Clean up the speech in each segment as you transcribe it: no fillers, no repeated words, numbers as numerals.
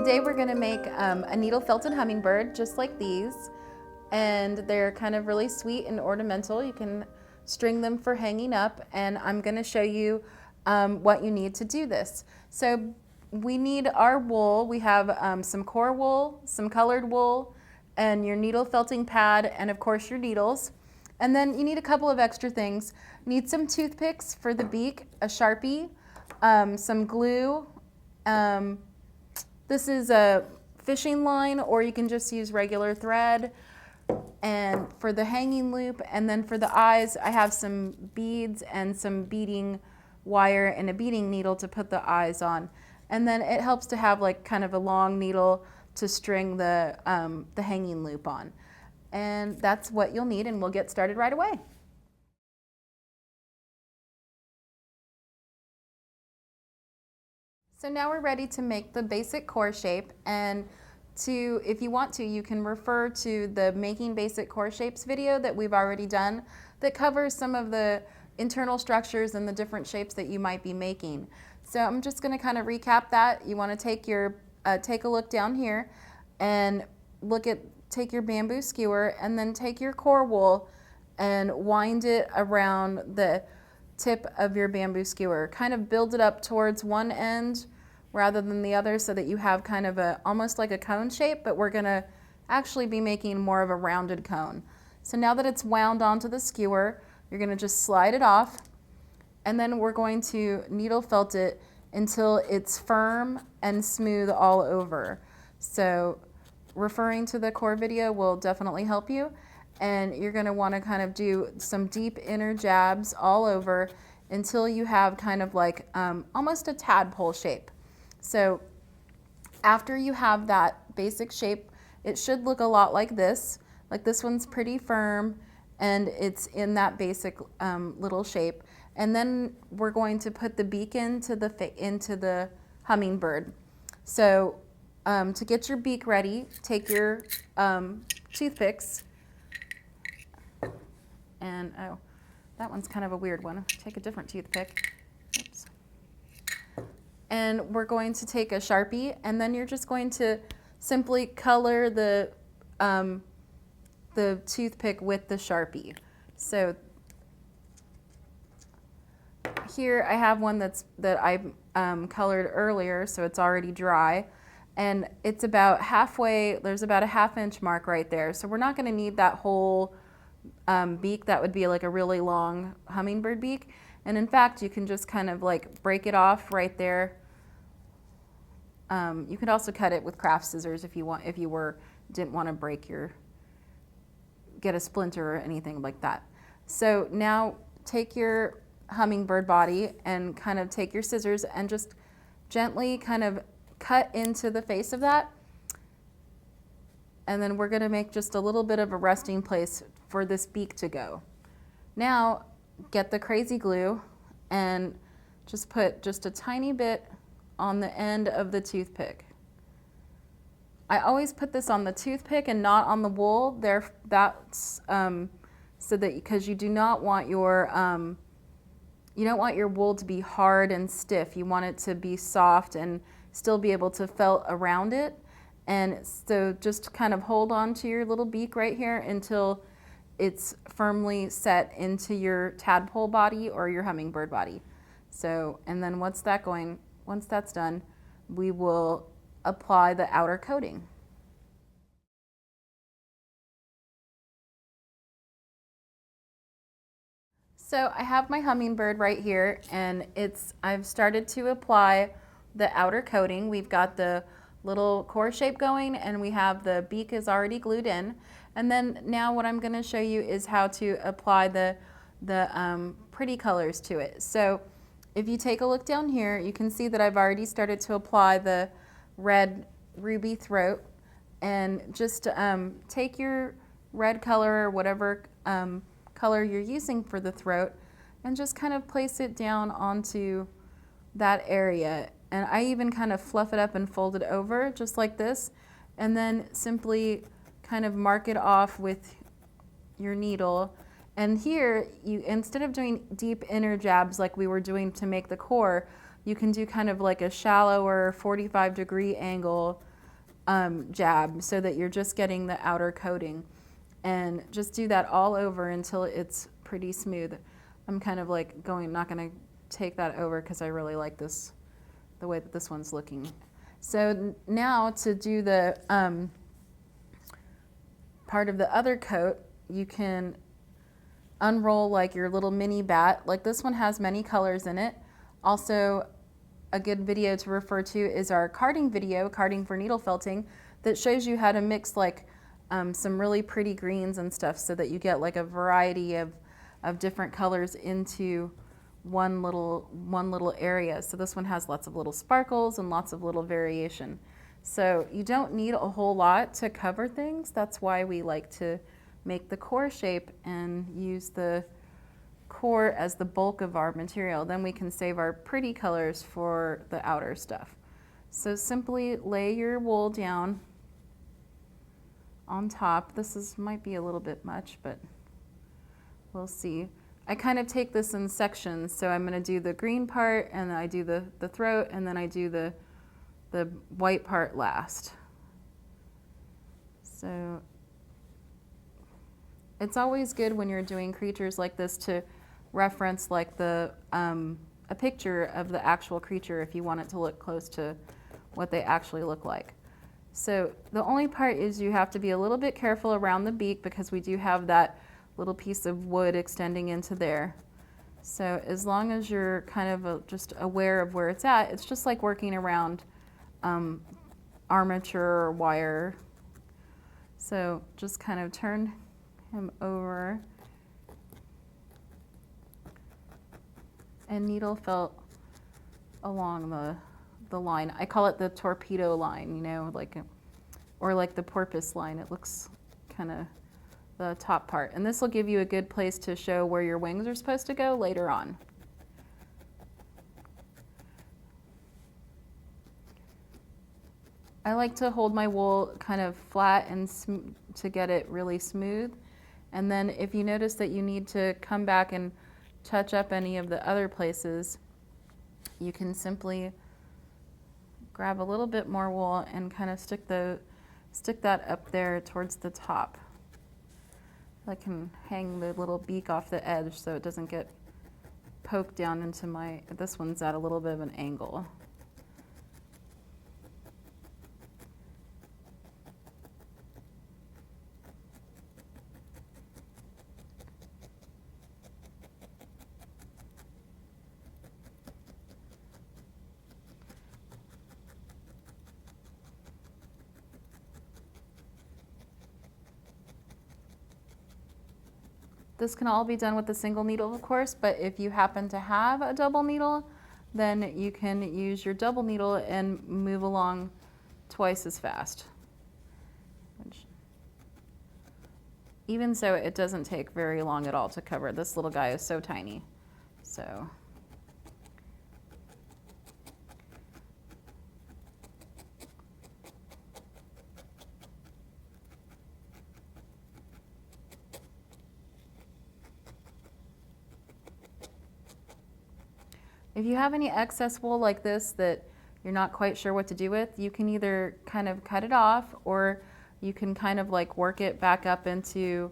Today we're going to make a needle felted hummingbird just like these, and they're kind of really sweet and ornamental. You can string them for hanging up, and I'm going to show you what you need to do this. So we need our wool. We have some core wool, some colored wool, and your needle felting pad, and of course your needles. And then you need a couple of extra things. You need some toothpicks for the beak, a Sharpie, some glue. This is a fishing line, or you can just use regular thread. And for the hanging loop, and then for the eyes, I have some beads and some beading wire and a beading needle to put the eyes on. And then it helps to have like kind of a long needle to string the hanging loop on. And that's what you'll need, and we'll get started right away. So now we're ready to make the basic core shape, and if you want to, you can refer to the Making Basic Core Shapes video that we've already done that covers some of the internal structures and the different shapes that you might be making. So I'm just going to kind of recap that. You want to take a look down here and take your bamboo skewer, and then take your core wool and wind it around the tip of your bamboo skewer. Kind of build it up towards one end rather than the other, so that you have kind of almost like a cone shape, but we're going to actually be making more of a rounded cone. So now that it's wound onto the skewer, you're going to just slide it off, and then we're going to needle felt it until it's firm and smooth all over. So referring to the core video will definitely help you, and you're going to want to kind of do some deep inner jabs all over until you have kind of like almost a tadpole shape. So after you have that basic shape, it should look a lot like this. Like this one's pretty firm, and it's in that basic little shape. And then we're going to put the beak into the hummingbird. So to get your beak ready, take your toothpicks, and oh, that one's kind of a weird one. Take a different toothpick. Oops. And we're going to take a Sharpie, and then you're just going to simply color the toothpick with the Sharpie. So here I have one that I colored earlier, so it's already dry, and it's about halfway. There's about a ½ inch mark right there. So we're not going to need that whole beak. That would be like a really long hummingbird beak. And in fact, you can just kind of like break it off right there. You could also cut it with craft scissors if you didn't want to get a splinter or anything like that. So now take your hummingbird body and kind of take your scissors and just gently kind of cut into the face of that. And then we're going to make just a little bit of a resting place for this beak to go. Now get the crazy glue and just put just a tiny bit on the end of the toothpick. I always put this on the toothpick and not on the wool. That's so that, because you don't want your wool to be hard and stiff. You want it to be soft and still be able to felt around it. And so just kind of hold on to your little beak right here until it's firmly set into your tadpole body or your hummingbird body. So, and then once that's done, we will apply the outer coating. So I have my hummingbird right here, and I've started to apply the outer coating. We've got the little core shape going, and we have the beak is already glued in. And then now what I'm going to show you is how to apply the pretty colors to it. So if you take a look down here, you can see that I've already started to apply the red ruby throat, and just take your red color or whatever color you're using for the throat, and just kind of place it down onto that area. And I even kind of fluff it up and fold it over just like this, and then simply kind of mark it off with your needle. And here, instead of doing deep inner jabs like we were doing to make the core, you can do kind of like a shallower 45-degree angle jab so that you're just getting the outer coating. And just do that all over until it's pretty smooth. I'm kind of like not gonna take that over because I really like this, the way that this one's looking. So now to do the part of the other coat, you can unroll like your little mini bat. Like this one has many colors in it. Also, a good video to refer to is our carding video, Carding for Needle Felting, that shows you how to mix like some really pretty greens and stuff so that you get like a variety of different colors into one little area. So this one has lots of little sparkles and lots of little variation. So you don't need a whole lot to cover things. That's why we like to make the core shape and use the core as the bulk of our material. Then we can save our pretty colors for the outer stuff. So simply lay your wool down on top. This might be a little bit much, but we'll see. I kind of take this in sections, so I'm going to do the green part, and then I do the throat, and then I do the white part last. So it's always good when you're doing creatures like this to reference like a picture of the actual creature if you want it to look close to what they actually look like. So the only part is you have to be a little bit careful around the beak because we do have that little piece of wood extending into there. So as long as you're kind of just aware of where it's at, it's just like working around armature or wire. So just kind of turn him over and needle felt along the line. I call it the torpedo line, you know, or like the porpoise line. It looks kind of the top part. And this will give you a good place to show where your wings are supposed to go later on. I like to hold my wool kind of flat and to get it really smooth. And then if you notice that you need to come back and touch up any of the other places, you can simply grab a little bit more wool and kind of stick that up there towards the top. I can hang the little beak off the edge so it doesn't get poked down into this one's at a little bit of an angle. This can all be done with a single needle, of course, but if you happen to have a double needle, then you can use your double needle and move along twice as fast. Even so, it doesn't take very long at all to cover. This little guy is so tiny. So if you have any excess wool like this that you're not quite sure what to do with, you can either kind of cut it off or you can kind of like work it back up into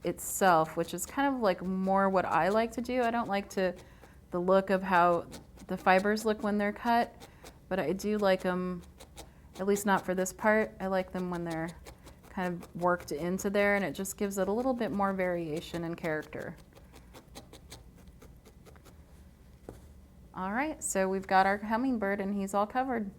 itself, which is kind of like more what I like to do. I don't like the look of how the fibers look when they're cut, but I do like them, at least not for this part. I like them when they're kind of worked into there, and it just gives it a little bit more variation and character. All right, so we've got our hummingbird and he's all covered.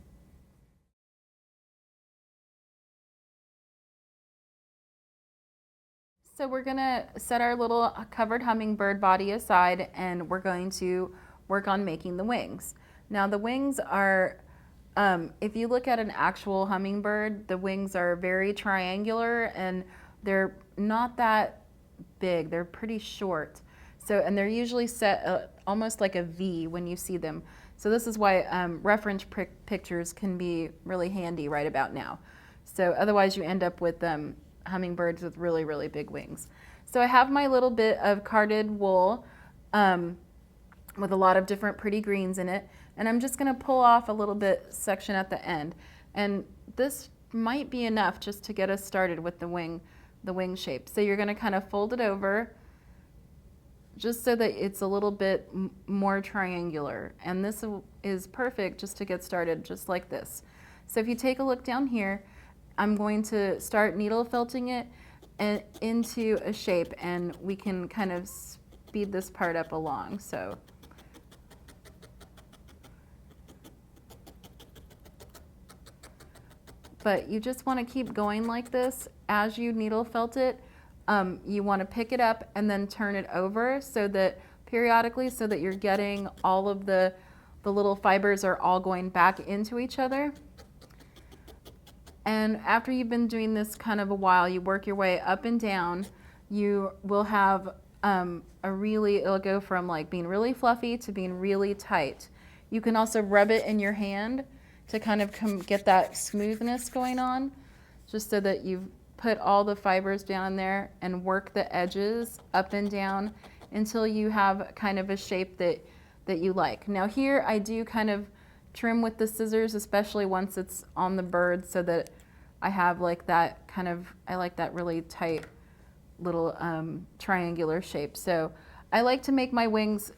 So we're gonna set our little covered hummingbird body aside and we're going to work on making the wings. Now the wings are, if you look at an actual hummingbird, the wings are very triangular and they're not that big, they're pretty short. So, and they're usually set almost like a V when you see them. So this is why reference pictures can be really handy right about now. So otherwise you end up with hummingbirds with really, really big wings. So I have my little bit of carded wool with a lot of different pretty greens in it. And I'm just gonna pull off a little bit section at the end. And this might be enough just to get us started with the wing shape. So you're going to kind of fold it over just so that it's a little bit more triangular. And this is perfect just to get started, just like this. So if you take a look down here, I'm going to start needle felting it and into a shape, and we can kind of speed this part up along. So but you just want to keep going like this as you needle felt it. You want to pick it up and then turn it over so that periodically, so that you're getting all of the little fibers are all going back into each other. And after you've been doing this kind of a while, you work your way up and down, you will have it'll go from like being really fluffy to being really tight. You can also rub it in your hand to kind of get that smoothness going on, just so that you've put all the fibers down there and work the edges up and down until you have kind of a shape that you like. Now here I do kind of trim with the scissors, especially once it's on the bird, so that I have like that kind of, I like that really tight little triangular shape. So I like to make my wings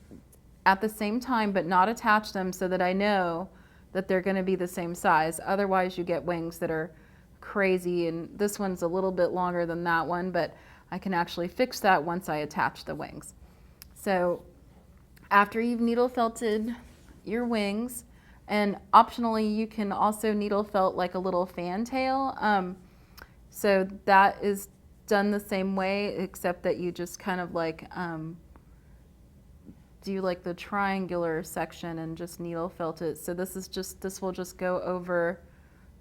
at the same time but not attach them, so that I know that they're going to be the same size. Otherwise you get wings that are crazy, and this one's a little bit longer than that one, but I can actually fix that once I attach the wings. So after you've needle felted your wings, and optionally you can also needle felt like a little fantail. So that is done the same way, except that you just kind of like do like the triangular section and just needle felt it. So this will just go over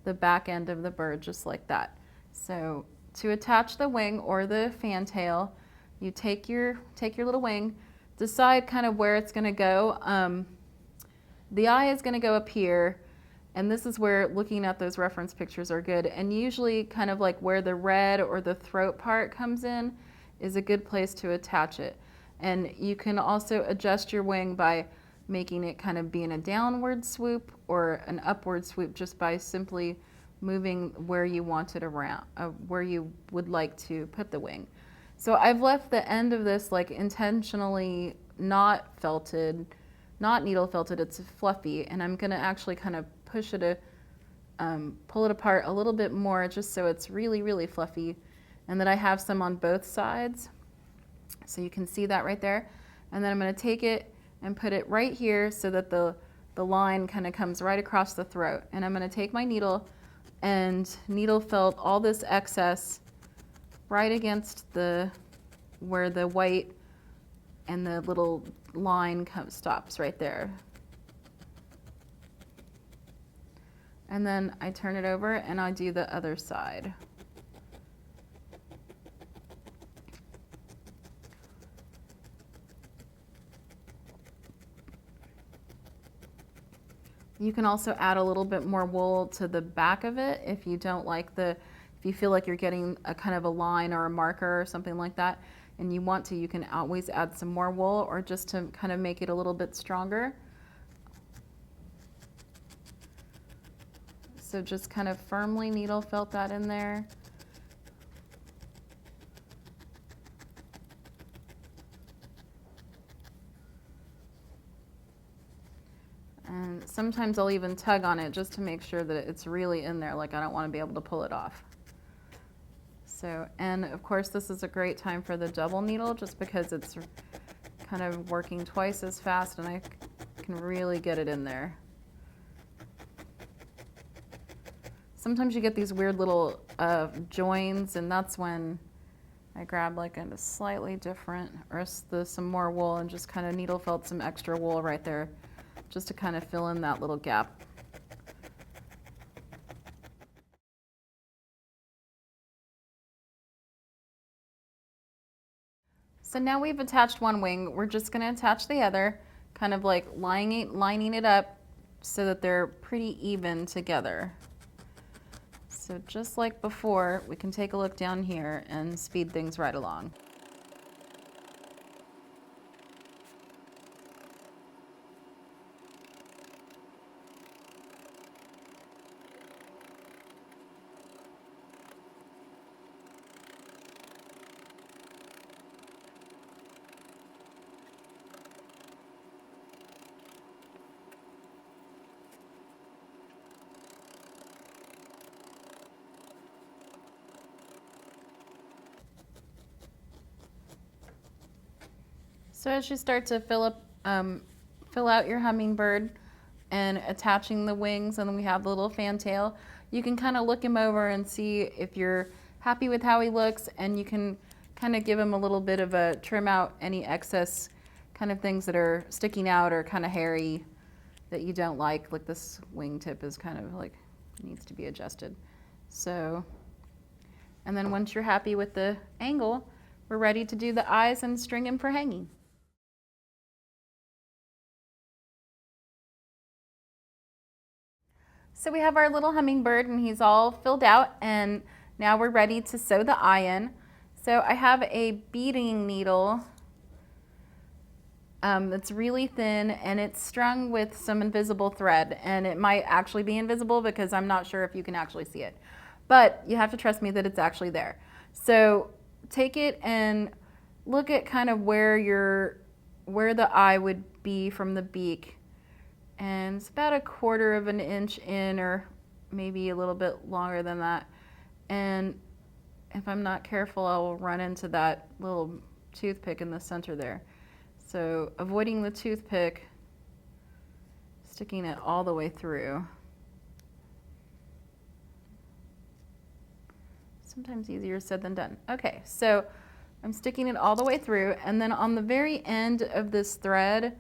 the back end of the bird just like that. So to attach the wing or the fantail, you take your little wing, decide kind of where it's going to go. The eye is going to go up here, and this is where looking at those reference pictures are good. And usually kind of like where the red or the throat part comes in is a good place to attach it. And you can also adjust your wing by making it kind of be in a downward swoop or an upward swoop, just by simply moving where you want it around, where you would like to put the wing. So I've left the end of this like intentionally not felted, not needle felted, it's fluffy, and I'm going to actually kind of push it, pull it apart a little bit more just so it's really, really fluffy, and that I have some on both sides. So you can see that right there. And then I'm going to take it and put it right here so that the line kind of comes right across the throat. And I'm going to take my needle and needle felt all this excess right against where the white and the little line stops right there. And then I turn it over and I do the other side. You can also add a little bit more wool to the back of it if you don't like if you feel like you're getting a kind of a line or a marker or something like that, and you want to, you can always add some more wool, or just to kind of make it a little bit stronger. So just kind of firmly needle felt that in there. And sometimes I'll even tug on it just to make sure that it's really in there, like I don't want to be able to pull it off. So, and of course this is a great time for the double needle, just because it's kind of working twice as fast and I can really get it in there. Sometimes you get these weird little joins, and that's when I grab like a slightly different, or some more wool, and just kind of needle felt some extra wool right there, just to kind of fill in that little gap. So now we've attached one wing, we're just going to attach the other, kind of like lining it up so that they're pretty even together. So just like before, we can take a look down here and speed things right along. So as you start to fill out your hummingbird and attaching the wings, and then we have the little fantail, you can kind of look him over and see if you're happy with how he looks, and you can kind of give him a little bit of a trim out any excess kind of things that are sticking out or kind of hairy that you don't like this wingtip is kind of like needs to be adjusted. So, and then once you're happy with the angle, we're ready to do the eyes and string him for hanging. So we have our little hummingbird and he's all filled out, and now we're ready to sew the eye in. So I have a beading needle that's really thin, and it's strung with some invisible thread, and it might actually be invisible because I'm not sure if you can actually see it, but you have to trust me that it's actually there. So take it and look at kind of where the eye would be from the beak, and it's about 1/4 of an inch in, or maybe a little bit longer than that. And if I'm not careful, I'll run into that little toothpick in the center there. So avoiding the toothpick, sticking it all the way through. Sometimes easier said than done. Okay, so I'm sticking it all the way through, and then on the very end of this thread,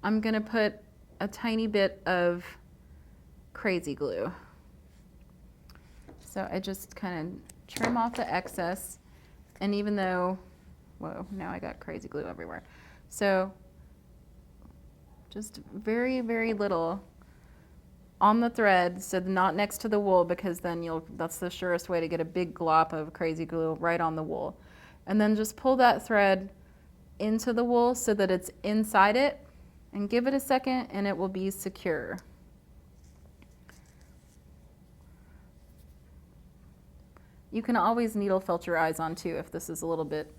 I'm gonna put a tiny bit of crazy glue. So I just kind of trim off the excess, and even though, whoa, now I got crazy glue everywhere. So just very, very little on the thread, so not next to the wool, because then that's the surest way to get a big glop of crazy glue right on the wool. And then just pull that thread into the wool so that it's inside it, and give it a second and it will be secure. You can always needle felt your eyes on too if this is a little bit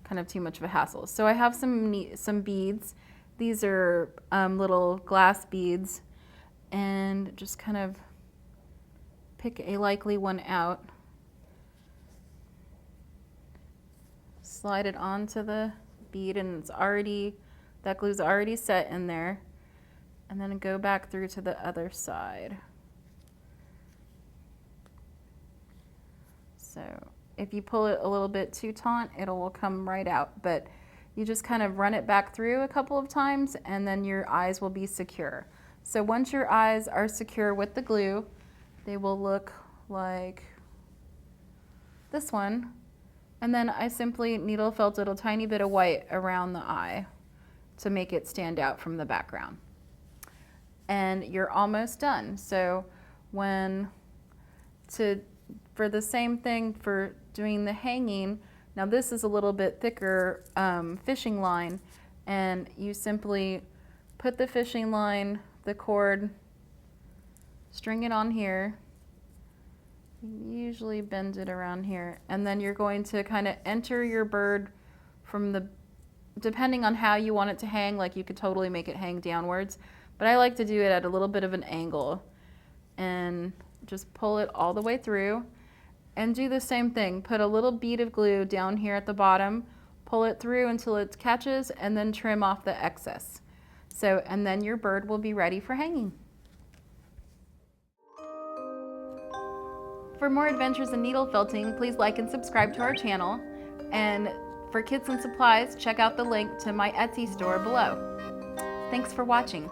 kind of too much of a hassle. So I have some beads. These are little glass beads, and just kind of pick a likely one out. Slide it onto the bead, and that glue's already set in there. And then go back through to the other side. So if you pull it a little bit too taut, it will come right out, but you just kind of run it back through a couple of times, and then your eyes will be secure. So once your eyes are secure with the glue, they will look like this one. And then I simply needle felted a tiny bit of white around the eye to make it stand out from the background. And you're almost done. So for the same thing for doing the hanging, now this is a little bit thicker fishing line, and you simply put the fishing line, the cord, string it on here, usually bend it around here, and then you're going to kind of enter your bird from depending on how you want it to hang, like you could totally make it hang downwards, but I like to do it at a little bit of an angle, and just pull it all the way through. And do the same thing. Put a little bead of glue down here at the bottom, pull it through until it catches, and then trim off the excess. So, and then your bird will be ready for hanging. For more adventures in needle felting, please like and subscribe to our channel. And for kits and supplies, check out the link to my Etsy store below. Thanks for watching.